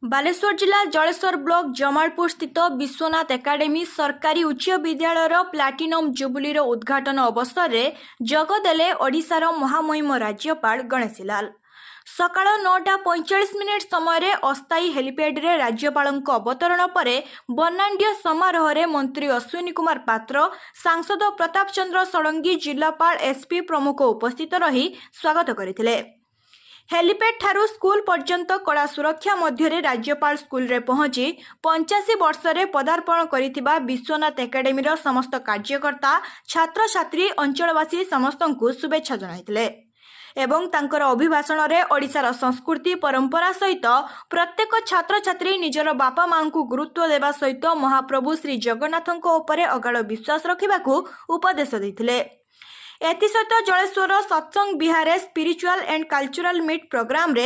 बालेश्वर जिला जलेश्वर ब्लॉक जमालपुर स्थित विश्वनाथ एकाडेमी सरकारी उच्च विद्यालयर प्लाटिनम जुबुलीर उद्घाटन अवसर में जगदेले ओडिशार महामहिम राज्यपाल गणेशी लाल। सकाळ 9:45 समय अस्थायी हेलीपैड्रे राज्यपाल अवतरण पर वर्णाढ्य समारोह में मंत्री अश्विनी कुमार पात्र, सांसद प्रताप चंद्र षडंगी, जिलापाल एसपी प्रमुख उपस्थित रही स्वागत करथिले। हेलीपैड ठारू स्कूल पर्यंत कड़ा सुरक्षा मध्य राज्यपाल स्कूल रे पहुंची 85 वर्ष रे पदार्पण करिथिबा विश्वनाथ एकाडेमी समस्त कार्यकर्ता, छात्र छात्री, अंचलवासी समस्त को शुभेच्छा जणाइथिले एवं तांकर अभिभाषण रे ओडिशार संस्कृति परंपरा सहित प्रत्येक छात्र छात्री निजर बापा मां को गुरुत्व देवा सहित महाप्रभु श्री जगन्नाथଙ୍କ उपरे अगाध विश्वास रखिबाकू उपदेश दैथिले। एथिसहित Jaleswar Satsang Vihar spiritual and cultural meet program रे